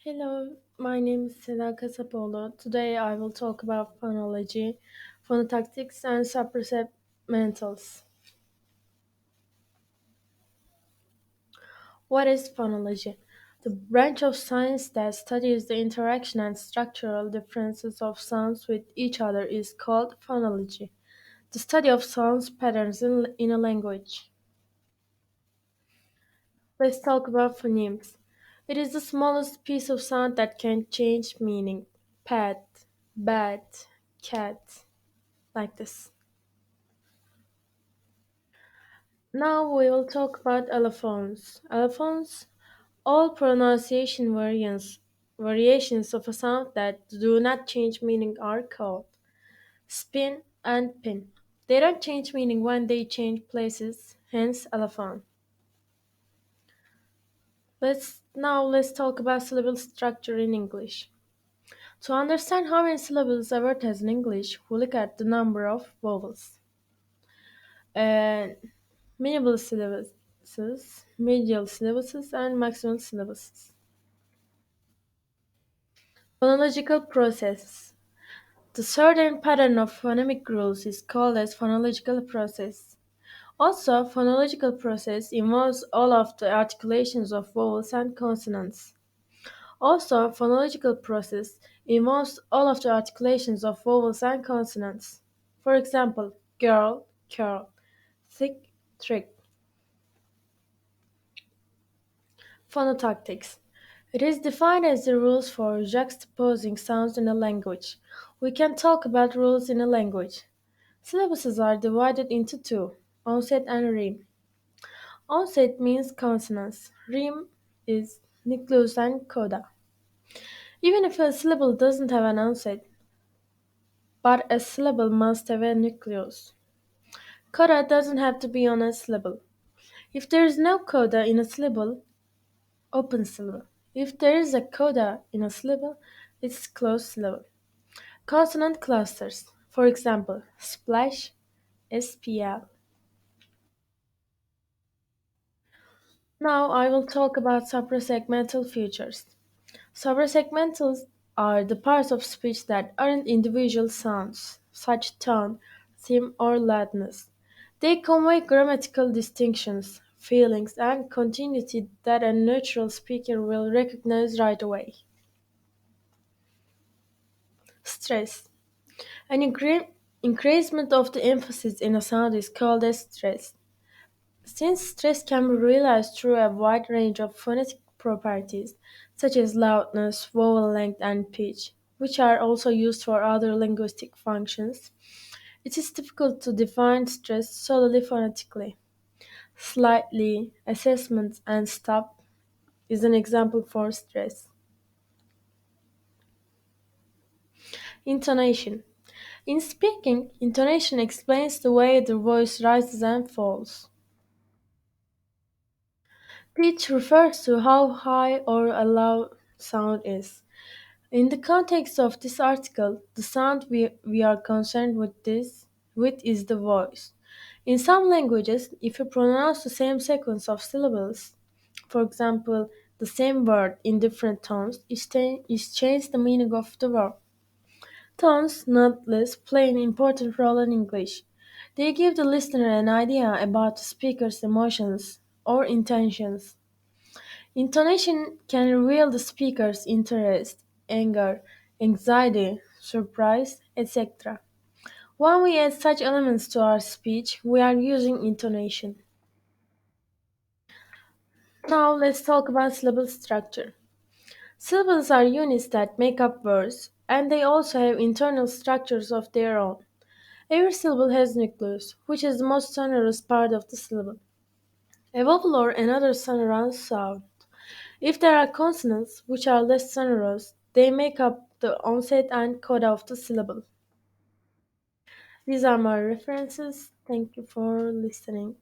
Hello, my name is Seda Casapolo. Today I will talk about phonology, phonotactics, and subpercepmentals. What is phonology? The branch of science that studies the interaction and structural differences of sounds with each other is called phonology, the study of sounds patterns in a language. Let's talk about phonemes. It is the smallest piece of sound that can change meaning. Pat, bat, cat, like this. Now we will talk about allophones. Allophones, all pronunciation variations of a sound that do not change meaning are called spin and pin. They don't change meaning when they change places, hence allophone. Let's talk about syllable structure in English. To understand how many syllables a word has in English, we look at the number of vowels. And minimal syllabuses, medial syllabuses, and maximal syllabuses. Phonological process. The certain pattern of phonemic rules is called as phonological process. Also, phonological process involves all of the articulations of vowels and consonants. Also, phonological process involves all of the articulations of vowels and consonants. For example, girl, curl, thick, trick. Phonotactics. It is defined as the rules for juxtaposing sounds in a language. We can talk about rules in a language. Syllabuses are divided into two, onset and rime. Onset means consonants. Rime is nucleus and coda. Even if a syllable doesn't have an onset, but a syllable must have a nucleus. Coda doesn't have to be on a syllable. If there is no coda in a syllable, open syllable. If there is a coda in a syllable, it's closed syllable. Consonant clusters. For example, splash, SPL. Now I will talk about suprasegmental features. Suprasegmentals are the parts of speech that aren't individual sounds, such tone, theme, or loudness. They convey grammatical distinctions, feelings, and continuity that a natural speaker will recognize right away. Stress. An increasement of the emphasis in a sound is called as stress. Since stress can be realized through a wide range of phonetic properties, such as loudness, vowel length, and pitch, which are also used for other linguistic functions, it is difficult to define stress solely phonetically. Slightly, assessment, and stop is an example for stress. Intonation. In speaking, intonation explains the way the voice rises and falls. Pitch refers to how high or a low sound is. In the context of this article, the sound we are concerned with is the voice. In some languages, if you pronounce the same sequence of syllables, for example, the same word in different tones, it changes the meaning of the word. Tones, nonetheless, play an important role in English. They give the listener an idea about the speaker's emotions or intentions. Intonation can reveal the speaker's interest, anger, anxiety, surprise, etc. When we add such elements to our speech, we are using intonation. Now let's talk about syllable structure. Syllables are units that make up words, and they also have internal structures of their own. Every syllable has nucleus, which is the most sonorous part of the syllable. A vowel or another sonorous sound. If there are consonants, which are less sonorous, they make up the onset and coda of the syllable. These are my references. Thank you for listening.